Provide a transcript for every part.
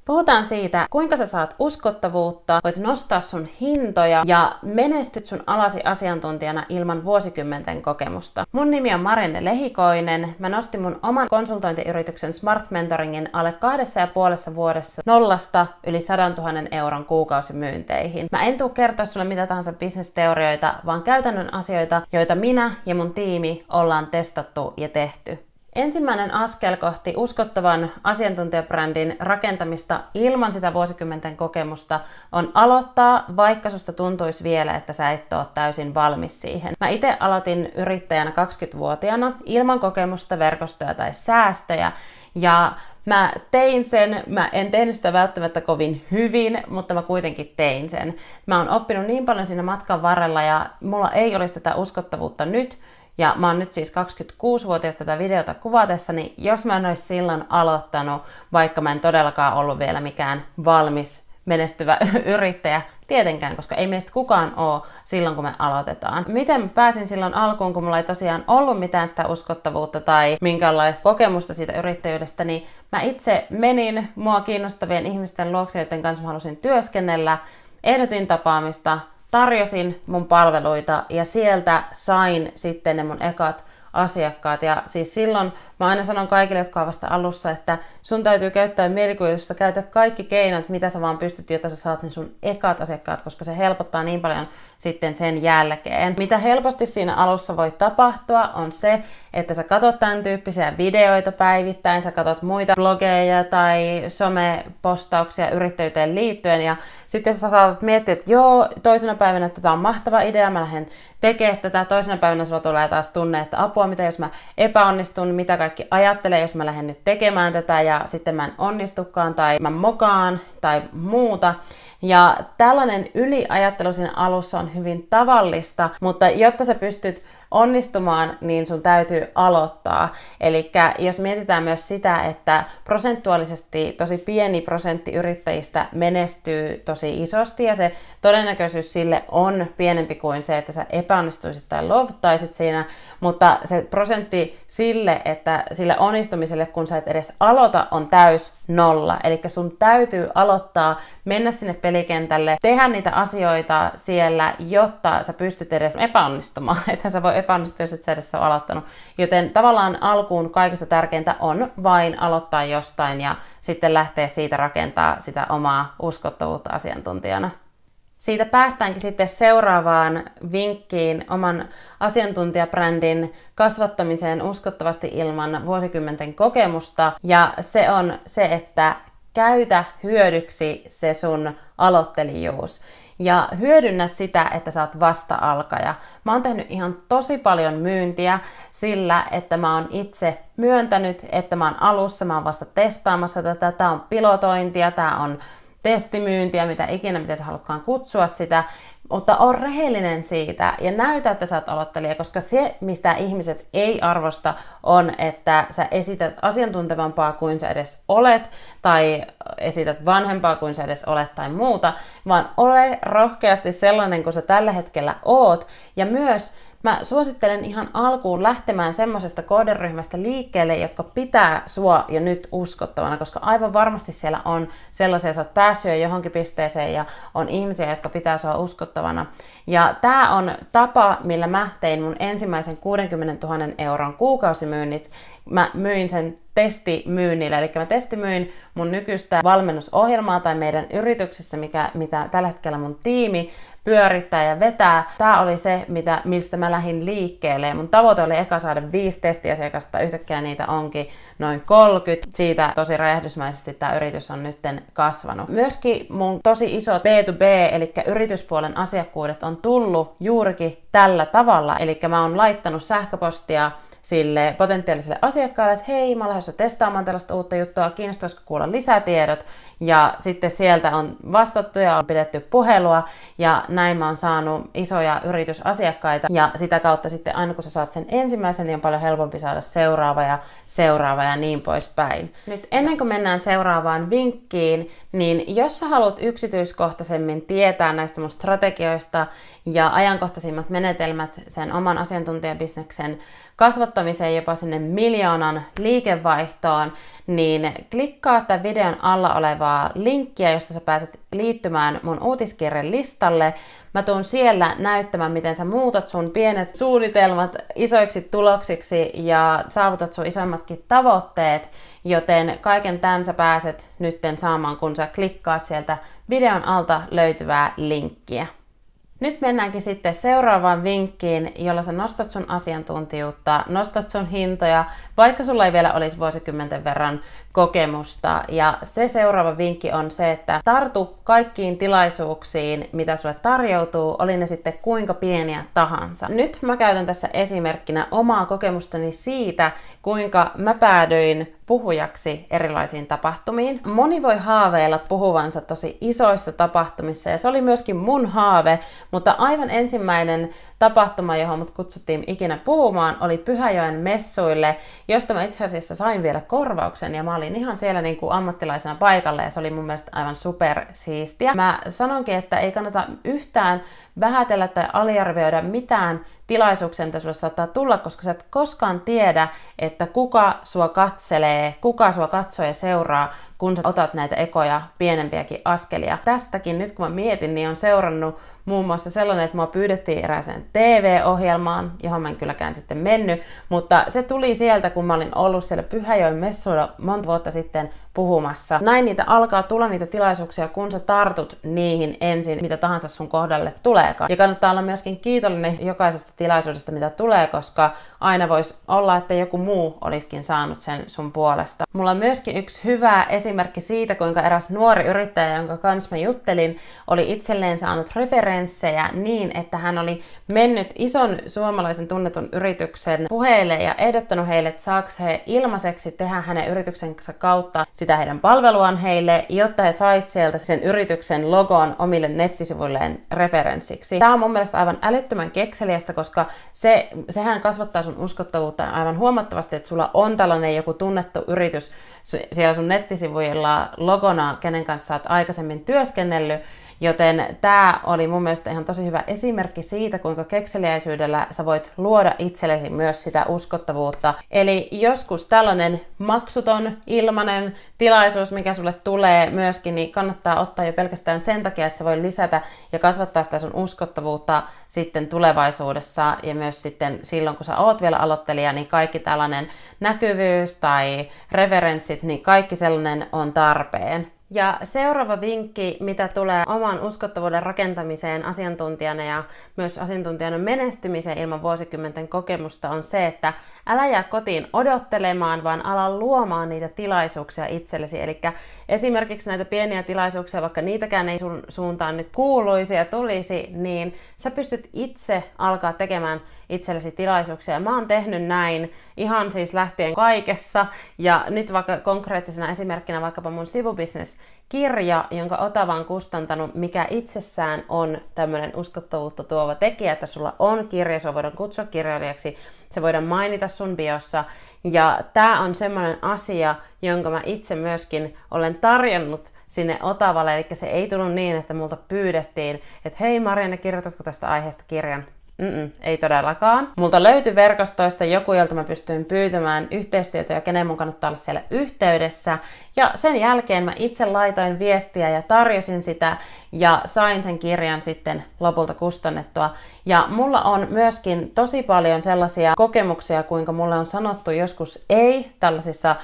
Puhutaan siitä, kuinka sä saat uskottavuutta, voit nostaa sun hintoja ja menestyt sun alasi asiantuntijana ilman vuosikymmenten kokemusta. Mun nimi on Marianne Lehikoinen. Mä nostin mun oman konsultointiyrityksen Smart Mentoringin alle 2,5 vuodessa nollasta yli 100 000 euron kuukausimyynteihin. Mä en tuu kertoa sulle mitä tahansa business-teorioita, vaan käytännön asioita, joita minä ja mun tiimi ollaan testattu ja tehty. Ensimmäinen askel kohti uskottavan asiantuntijabrändin rakentamista ilman sitä vuosikymmenten kokemusta on aloittaa, vaikka susta tuntuisi vielä, että sä et ole täysin valmis siihen. Mä itse aloitin yrittäjänä 20-vuotiaana ilman kokemusta, verkostoja tai säästöjä, ja mä tein sen, mä en tehnyt sitä välttämättä kovin hyvin, mutta mä kuitenkin tein sen. Mä oon oppinut niin paljon siinä matkan varrella ja mulla ei olisi tätä uskottavuutta nyt, ja mä oon nyt siis 26-vuotias tätä videota kuvatessani, jos mä en olisi silloin aloittanut, vaikka mä en todellakaan ollut vielä mikään valmis menestyvä yrittäjä, tietenkään, koska ei meistä kukaan ole silloin, kun me aloitetaan. Miten mä pääsin silloin alkuun, kun mulla ei tosiaan ollut mitään sitä uskottavuutta tai minkäänlaista kokemusta siitä yrittäjyydestä, niin mä itse menin mua kiinnostavien ihmisten luokse, joiden kanssa mä halusin työskennellä, ehdotin tapaamista, tarjosin mun palveluita ja sieltä sain sitten ne mun ekat asiakkaat. Ja siis silloin mä aina sanon kaikille, jotka on vasta alussa, että sun täytyy käyttää mielikuvitusta, käytä kaikki keinot, mitä sä vaan pystyt, jotta sä saat ne sun ekat asiakkaat, koska se helpottaa niin paljon sitten sen jälkeen. Mitä helposti siinä alussa voi tapahtua on se, että sä katot tämän tyyppisiä videoita päivittäin, sä katot muita blogeja tai somepostauksia yrittäjyyteen liittyen ja sitten sä saatat miettiä, että joo, toisena päivänä, että tämä on mahtava idea, mä lähden tekemään tätä, toisena päivänä sulla tulee taas tunne, että apua, mitä jos mä epäonnistun, mitä kaikki ajattelee, jos mä lähden nyt tekemään tätä ja sitten mä en onnistukaan tai mä mokaan tai muuta. Ja tällainen yliajattelu siinä alussa on hyvin tavallista, mutta jotta sä pystyt onnistumaan, niin sun täytyy aloittaa. Eli jos mietitään myös sitä, että prosentuaalisesti tosi pieni prosentti yrittäjistä menestyy tosi isosti ja se todennäköisyys sille on pienempi kuin se, että sä epäonnistuisit tai luovuttaisit siinä, mutta se prosentti sille, että sille onnistumiselle, kun sä et edes aloita, on täys nolla. Eli sun täytyy aloittaa, mennä sinne pelikentälle, tehdä niitä asioita siellä, jotta sä pystyt edes epäonnistumaan. Ethän sä voi epäonnistua, jos et sä edes ole aloittanut. Joten tavallaan alkuun kaikista tärkeintä on vain aloittaa jostain ja sitten lähteä siitä rakentaa sitä omaa uskottavuutta asiantuntijana. Siitä päästäänkin sitten seuraavaan vinkkiin oman asiantuntijabrändin kasvattamiseen uskottavasti ilman vuosikymmenten kokemusta. Ja se on se, että käytä hyödyksi se sun aloittelijuus. Ja hyödynnä sitä, että sä oot vasta-alkaja. Mä oon tehnyt ihan tosi paljon myyntiä sillä, että mä oon itse myöntänyt, että mä oon alussa, mä oon vasta testaamassa tätä, tää on pilotointia, tää on testimyyntiä, mitä ikinä, miten sä haluatkaan kutsua sitä, mutta on rehellinen siitä ja näytä, että sä oot aloittelija, koska se, mistä ihmiset ei arvosta, on, että sä esität asiantuntevampaa kuin sä edes olet, tai esität vanhempaa kuin sä edes olet tai muuta, vaan ole rohkeasti sellainen kuin sä tällä hetkellä oot, ja myös mä suosittelen ihan alkuun lähtemään semmoisesta kohderyhmästä liikkeelle, jotka pitää sua jo nyt uskottavana, koska aivan varmasti siellä on sellaisia, sä oot päässyt jo johonkin pisteeseen ja on ihmisiä, jotka pitää sua uskottavana. Ja tää on tapa, millä mä tein mun ensimmäisen 60 000 euron kuukausimyynnit. Mä myin sen testimyynnillä, eli mä testimyin mun nykyistä valmennusohjelmaa tai meidän yrityksessä, mitä tällä hetkellä mun tiimi pyörittää ja vetää. Tää oli se, mistä mä lähdin liikkeelle. Mun tavoite oli eka saada 5 testiasiakasta, yhtäkkiä niitä onkin noin 30. Siitä tosi räjähdysmäisesti tää yritys on nytten kasvanut. Myöskin mun tosi isot B2B, eli yrityspuolen asiakkuudet on tullut juurikin tällä tavalla. Eli mä oon laittanut sähköpostia sille potentiaaliselle asiakkaalle, että hei, mä oon lähdössä testaamaan tällaista uutta juttua, kiinnostaisiko kuulla lisätiedot. Ja sitten sieltä on vastattu ja on pidetty puhelua ja näin mä oon saanut isoja yritysasiakkaita. Ja sitä kautta sitten aina kun sä saat sen ensimmäisen, niin on paljon helpompi saada seuraava ja niin poispäin. Nyt ennen kuin mennään seuraavaan vinkkiin, niin jos sä haluat yksityiskohtaisemmin tietää näistä mun strategioista ja ajankohtaisimmat menetelmät sen oman asiantuntijabisneksen kasvattamiseen jopa sinne 1 000 000 liikevaihtoon, niin klikkaa tämän videon alla olevaa linkkiä, josta sä pääset liittymään mun uutiskirjan listalle. Mä tuun siellä näyttämään, miten sä muutat sun pienet suunnitelmat isoiksi tuloksiksi ja saavutat sun isoimmatkin tavoitteet, joten kaiken tämän sä pääset nytten saamaan, kun sä klikkaat sieltä videon alta löytyvää linkkiä. Nyt mennäänkin sitten seuraavaan vinkkiin, jolla sä nostat sun asiantuntijuutta, nostat sun hintoja, vaikka sulla ei vielä olisi vuosikymmenten verran kokemusta. Ja se seuraava vinkki on se, että tartu kaikkiin tilaisuuksiin, mitä sulle tarjoutuu, oli ne sitten kuinka pieniä tahansa. Nyt mä käytän tässä esimerkkinä omaa kokemustani siitä, kuinka mä päädyin puhujaksi erilaisiin tapahtumiin. Moni voi haaveilla puhuvansa tosi isoissa tapahtumissa, ja se oli myöskin mun haave, mutta aivan ensimmäinen tapahtuma, johon mut kutsuttiin ikinä puhumaan, oli Pyhäjoen messuille, josta mä itse asiassa sain vielä korvauksen, ja mä olin ihan siellä niin kuin ammattilaisena paikalla, ja se oli mun mielestä aivan super siistiä. Mä sanonkin, että ei kannata yhtään vähätellä tai aliarvioida mitään tilaisuuksia, mitä sulle saattaa tulla, koska sä et koskaan tiedä, että kuka sua katselee, kuka sua katsoo ja seuraa, kun sä otat näitä ekoja pienempiäkin askelia. Tästäkin nyt kun mä mietin, niin on seurannut muun muassa sellainen, että mua pyydettiin erääseen TV-ohjelmaan, johon mä en kylläkään sitten mennyt, mutta se tuli sieltä, kun mä olin ollut siellä Pyhäjoen messuilla monta vuotta sitten puhumassa. Näin niitä alkaa tulla niitä tilaisuuksia, kun sä tartut niihin ensin, mitä tahansa sun kohdalle tuleekaan. Ja kannattaa olla myöskin kiitollinen jokaisesta tilaisuudesta, mitä tulee, koska aina voisi olla, että joku muu olisikin saanut sen sun puolesta. Mulla on myöskin yksi hyvä esimerkki siitä, kuinka eräs nuori yrittäjä, jonka kanssa mä juttelin, oli itselleen saanut referenssejä niin, että hän oli mennyt ison suomalaisen tunnetun yrityksen puheille ja ehdottanut heille, että saako he ilmaiseksi tehdä hänen yrityksensä kautta sitä heidän palveluaan heille, jotta he sais sieltä sen yrityksen logon omille nettisivuilleen referenssiksi. Tämä on mun mielestä aivan älyttömän kekseliästä, koska sehän kasvattaa sun uskottavuutta aivan huomattavasti, että sulla on tällainen joku tunnettu yritys siellä sun nettisivuilla logona, kenen kanssa sä oot aikaisemmin työskennellyt, joten tämä oli mun mielestä ihan tosi hyvä esimerkki siitä, kuinka kekseliäisyydellä sä voit luoda itsellesi myös sitä uskottavuutta. Eli joskus tällainen maksuton, ilmainen tilaisuus, mikä sulle tulee myöskin, niin kannattaa ottaa jo pelkästään sen takia, että se voi lisätä ja kasvattaa sitä sun uskottavuutta sitten tulevaisuudessa ja myös sitten silloin, kun sä oot vielä aloittelija, niin kaikki tällainen näkyvyys tai referenssit, niin kaikki sellainen on tarpeen. Ja seuraava vinkki, mitä tulee oman uskottavuuden rakentamiseen asiantuntijana ja myös asiantuntijana menestymiseen ilman vuosikymmenten kokemusta on se, että älä jää kotiin odottelemaan, vaan ala luomaan niitä tilaisuuksia itsellesi. Eli esimerkiksi näitä pieniä tilaisuuksia, vaikka niitäkään ei sun suuntaan nyt kuuluisi ja tulisi, niin sä pystyt itse alkaa tekemään itsellesi tilaisuuksia. Ja mä oon tehnyt näin ihan siis lähtien kaikessa. Ja nyt vaikka konkreettisena esimerkkinä vaikkapa mun sivubisnes-kirja, jonka Otava on kustantanut, mikä itsessään on tämmöinen uskottavuutta tuova tekijä, että sulla on kirja, se voidaan kutsua kirjailijaksi, se voidaan mainita sun biossa. Ja tää on semmoinen asia, jonka mä itse myöskin olen tarjonnut sinne Otavalle, eli se ei tullut niin, että multa pyydettiin, että hei Marianne, kirjoitatko tästä aiheesta kirjan? Ei todellakaan. Multa löytyi verkostoista joku, jolta mä pystyin pyytämään yhteistyötä ja kenen mun kannattaa olla siellä yhteydessä. Ja sen jälkeen mä itse laitoin viestiä ja tarjosin sitä ja sain sen kirjan sitten lopulta kustannettua. Ja mulla on myöskin tosi paljon sellaisia kokemuksia, kuinka mulle on sanottu joskus ei tällaisissa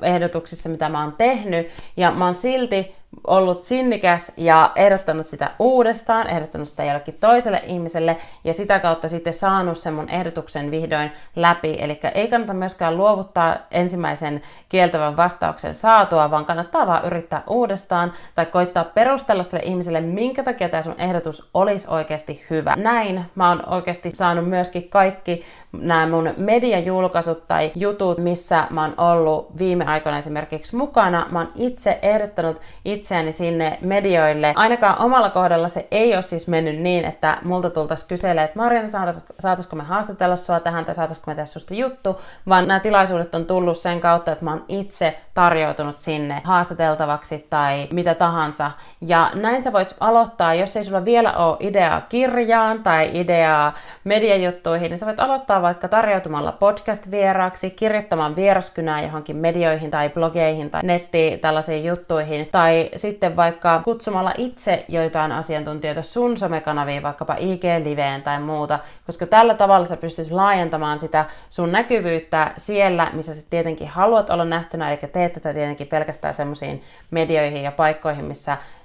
ehdotuksissa, mitä mä oon tehnyt. Ja mä oon silti ollut sinnikäs ja ehdottanut sitä uudestaan, ehdottanut sitä jollekin toiselle ihmiselle ja sitä kautta sitten saanut sen mun ehdotuksen vihdoin läpi. Eli ei kannata myöskään luovuttaa ensimmäisen kieltävän vastauksen saatua, vaan kannattaa vaan yrittää uudestaan tai koittaa perustella sille ihmiselle, minkä takia tämä sun ehdotus olisi oikeasti hyvä. Näin mä oon oikeasti saanut myöskin kaikki nämä mun mediajulkaisut tai jutut, missä mä oon ollut viime aikoina esimerkiksi mukana. Mä oon itse ehdottanut itseäni sinne medioille. Ainakaan omalla kohdalla se ei ole siis mennyt niin, että multa tultaisiin kyselemään, että Marianne, saataisiko me haastatella sua tähän tai saataisiko me tehdä susta juttu, vaan nämä tilaisuudet on tullut sen kautta, että mä oon itse tarjoutunut sinne haastateltavaksi tai mitä tahansa. Ja näin sä voit aloittaa, jos ei sulla vielä ole ideaa kirjaan tai ideaa mediajuttuihin, niin sä voit aloittaa vaikka tarjoutumalla podcast-vieraaksi, kirjoittamaan vieraskynää johonkin medioihin tai blogeihin tai nettiin tällaisiin juttuihin, tai sitten vaikka kutsumalla itse joitain asiantuntijoita sun somekanaviin, vaikkapa IG-liveen tai muuta, koska tällä tavalla sä pystyt laajentamaan sitä sun näkyvyyttä siellä, missä sä tietenkin haluat olla nähtynä, eikä teet tätä tietenkin pelkästään semmoisiin medioihin ja paikkoihin,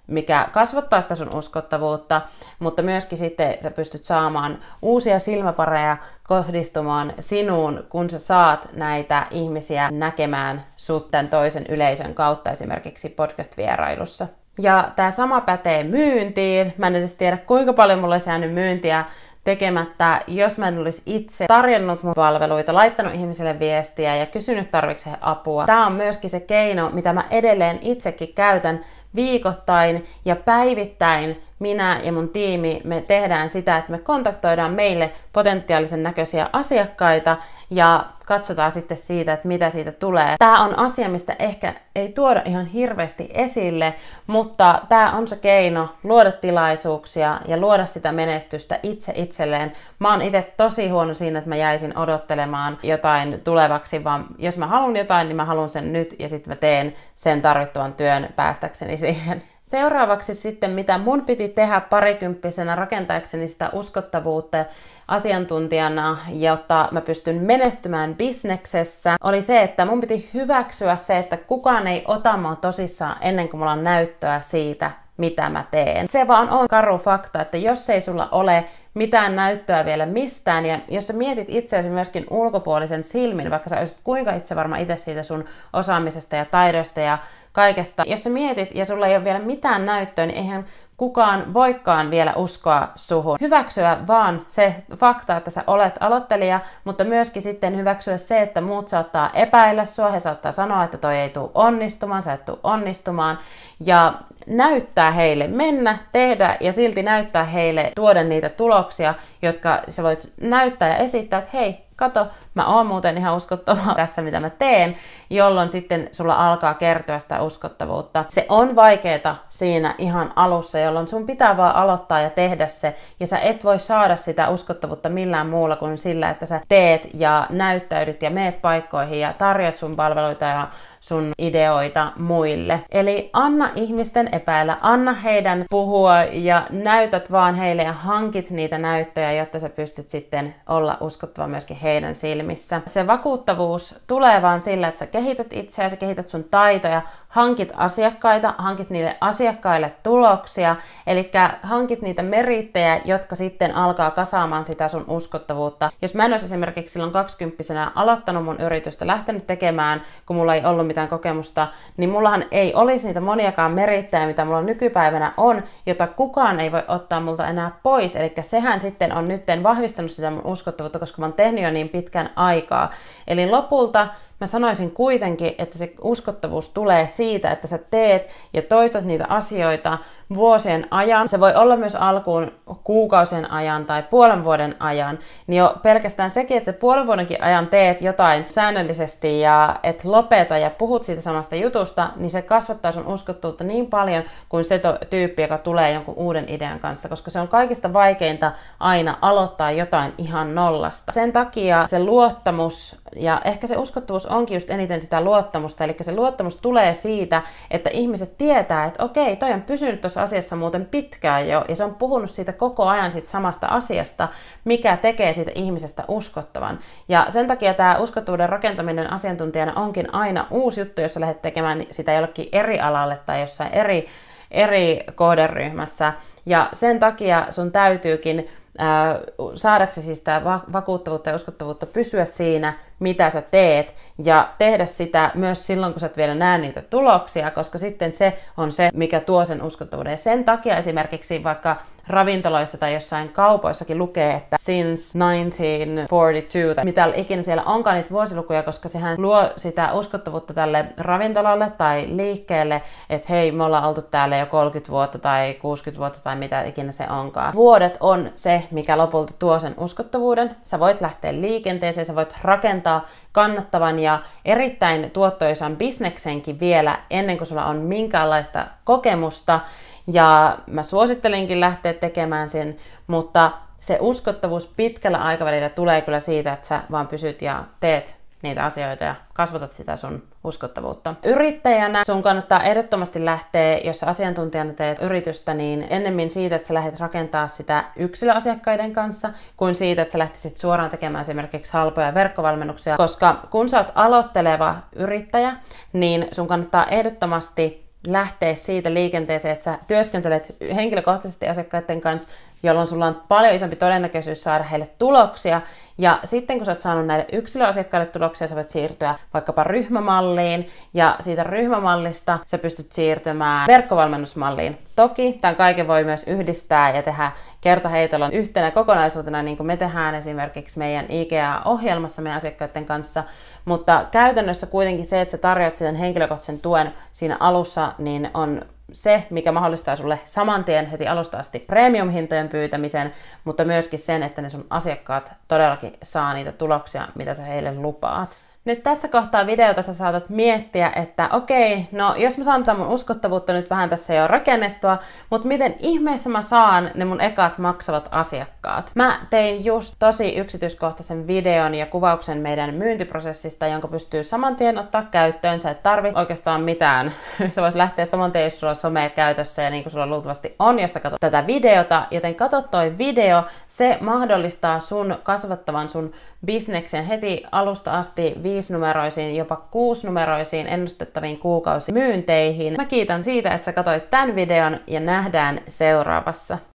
mikä kasvattaa sitä sun uskottavuutta, mutta myöskin sitten sä pystyt saamaan uusia silmäpareja kohdistumaan sinuun, kun sä saat näitä ihmisiä näkemään sut tämän toisen yleisön kautta esimerkiksi podcast-vierailussa. Ja tämä sama pätee myyntiin. Mä en edes tiedä, kuinka paljon mulla olisi jäänyt myyntiä tekemättä, jos mä en olisi itse tarjonnut mun palveluita, laittanut ihmisille viestiä ja kysynyt tarvitse he apua. Tämä on myöskin se keino, mitä mä edelleen itsekin käytän viikoittain ja päivittäin. Minä ja mun tiimi, me tehdään sitä, että me kontaktoidaan meille potentiaalisen näköisiä asiakkaita ja katsotaan sitten siitä, että mitä siitä tulee. Tämä on asia, mistä ehkä ei tuoda ihan hirveästi esille, mutta tämä on se keino luoda tilaisuuksia ja luoda sitä menestystä itse itselleen. Mä oon itse tosi huono siinä, että mä jäisin odottelemaan jotain tulevaksi, vaan jos mä haluan jotain, niin mä haluan sen nyt ja sitten mä teen sen tarvittavan työn päästäkseni siihen. Seuraavaksi sitten, mitä mun piti tehdä parikymppisenä rakentaakseni sitä uskottavuutta asiantuntijana, jotta mä pystyn menestymään bisneksessä, oli se, että mun piti hyväksyä se, että kukaan ei ota mua tosissaan ennen kuin mulla on näyttöä siitä, mitä mä teen. Se vaan on karu fakta, että jos ei sulla ole mitään näyttöä vielä mistään, ja jos sä mietit itseäsi myöskin ulkopuolisen silmin, vaikka sä olisit kuinka itse varma itse siitä sun osaamisesta ja taidosta ja kaikesta, jos sä mietit ja sulla ei ole vielä mitään näyttöä, niin eihän kukaan voikaan vielä uskoa suhun. Hyväksyä vaan se fakta, että sä olet aloittelija, mutta myöskin sitten hyväksyä se, että muut saattaa epäillä sua, he saattaa sanoa, että toi ei tule onnistumaan, sä et tule onnistumaan, ja näyttää heille, mennä, tehdä ja silti näyttää heille, tuoda niitä tuloksia, jotka sä voit näyttää ja esittää, että hei, kato, mä oon muuten ihan uskottava tässä, mitä mä teen, jolloin sitten sulla alkaa kertyä sitä uskottavuutta. Se on vaikeeta siinä ihan alussa, jolloin sun pitää vaan aloittaa ja tehdä se, ja sä et voi saada sitä uskottavuutta millään muulla kuin sillä, että sä teet ja näyttäydyt ja meet paikkoihin ja tarjot sun palveluita ja sun ideoita muille. Eli anna ihmisten epäillä, anna heidän puhua ja näytät vaan heille ja hankit niitä näyttöjä, jotta sä pystyt sitten olla uskottava myöskin heidän silmissä. Se vakuuttavuus tulee vaan sillä, että sä kehität itseäsi, kehität sun taitoja, hankit asiakkaita, hankit niille asiakkaille tuloksia, eli hankit niitä merittejä, jotka sitten alkaa kasaamaan sitä sun uskottavuutta. Jos mä en olisi esimerkiksi silloin 20-vuotiaana aloittanut mun yritystä, lähtenyt tekemään, kun mulla ei ollut mitään kokemusta, niin mullahan ei olisi niitä moniakaan merittejä, mitä mulla nykypäivänä on, jota kukaan ei voi ottaa multa enää pois. Eli sehän sitten on nytten vahvistanut sitä mun uskottavuutta, koska mä oon tehnyt jo niin pitkän aikaa. Eli lopulta mä sanoisin kuitenkin, että se uskottavuus tulee siitä, että sä teet ja toistat niitä asioita vuosien ajan. Se voi olla myös alkuun kuukausien ajan tai puolen vuoden ajan. Niin jo pelkästään sekin, että sä puolen vuodenkin ajan teet jotain säännöllisesti ja et lopeta ja puhut siitä samasta jutusta, niin se kasvattaa sun uskottavuutta niin paljon kuin se tyyppi, joka tulee jonkun uuden idean kanssa, koska se on kaikista vaikeinta aina aloittaa jotain ihan nollasta. Sen takia se luottamus ja ehkä se uskottavuus onkin just eniten sitä luottamusta, eli se luottamus tulee siitä, että ihmiset tietää, että okei, toi on pysynyt tuossa asiassa muuten pitkään jo, ja se on puhunut siitä koko ajan siitä samasta asiasta, mikä tekee siitä ihmisestä uskottavan. Ja sen takia tämä uskottavuuden rakentaminen asiantuntijana onkin aina uusi juttu, jos sä lähdet tekemään sitä jollekin eri alalle tai jossain eri kohderyhmässä. Ja sen takia sun täytyykin saadaksesi sitä vakuuttavuutta ja uskottavuutta pysyä siinä, mitä sä teet, ja tehdä sitä myös silloin, kun sä et vielä näe niitä tuloksia, koska sitten se on se, mikä tuo sen uskottavuuden. Ja sen takia esimerkiksi vaikka ravintoloissa tai jossain kaupoissakin lukee, että since 1942, tai mitä ikinä siellä onkaan niitä vuosilukuja, koska sehän luo sitä uskottavuutta tälle ravintolalle tai liikkeelle, että hei, me ollaan oltu täällä jo 30 vuotta tai 60 vuotta tai mitä ikinä se onkaan. Vuodet on se, mikä lopulta tuo sen uskottavuuden. Sä voit lähteä liikenteeseen, sä voit rakentaa kannattavan ja erittäin tuottoisan bisneksenkin vielä ennen kuin sulla on minkäänlaista kokemusta. Ja mä suosittelinkin lähteä tekemään sen, mutta se uskottavuus pitkällä aikavälillä tulee kyllä siitä, että sä vaan pysyt ja teet niitä asioita ja kasvatat sitä sun uskottavuutta. Yrittäjänä sun kannattaa ehdottomasti lähteä, jos sä asiantuntijana teet yritystä, niin ennemmin siitä, että sä lähdet rakentaa sitä yksilöasiakkaiden kanssa, kuin siitä, että sä lähtisit suoraan tekemään esimerkiksi halpoja verkkovalmennuksia. Koska kun sä oot aloitteleva yrittäjä, niin sun kannattaa ehdottomasti lähteä siitä liikenteeseen, että sä työskentelet henkilökohtaisesti asiakkaiden kanssa, jolloin sulla on paljon isompi todennäköisyys saada heille tuloksia. Ja sitten kun sä oot saanut näille yksilöasiakkaille tuloksia, sä voit siirtyä vaikkapa ryhmämalliin, ja siitä ryhmämallista sä pystyt siirtymään verkkovalmennusmalliin. Toki tämän kaiken voi myös yhdistää ja tehdä kertaheitolla yhtenä kokonaisuutena, niin kuin me tehdään esimerkiksi meidän IGA-ohjelmassa meidän asiakkaiden kanssa, mutta käytännössä kuitenkin se, että sä tarjoat sen henkilökohtaisen tuen siinä alussa, niin on se, mikä mahdollistaa sulle saman tien heti alusta asti premium-hintojen pyytämisen, mutta myöskin sen, että ne sun asiakkaat todellakin saa niitä tuloksia, mitä sä heille lupaat. Nyt tässä kohtaa videota sä saatat miettiä, että okei, no jos mä saan tämän mun uskottavuutta nyt vähän tässä jo rakennettua, mutta miten ihmeessä mä saan ne mun ekat maksavat asiakkaat? Mä tein just tosi yksityiskohtaisen videon ja kuvauksen meidän myyntiprosessista, jonka pystyy saman tien ottaa käyttöön. Sä et tarvi oikeastaan mitään. Sä voit lähteä saman tien, jos sulla on somea käytössä ja niin kuin sulla luultavasti on, jos sä katsot tätä videota. Joten katso toi video, se mahdollistaa sun kasvattavan sun bisneksen heti alusta asti 5-numeroisiin, jopa 6-numeroisiin ennustettaviin kuukausimyynteihin. Mä kiitän siitä, että sä katsoit tämän videon ja nähdään seuraavassa.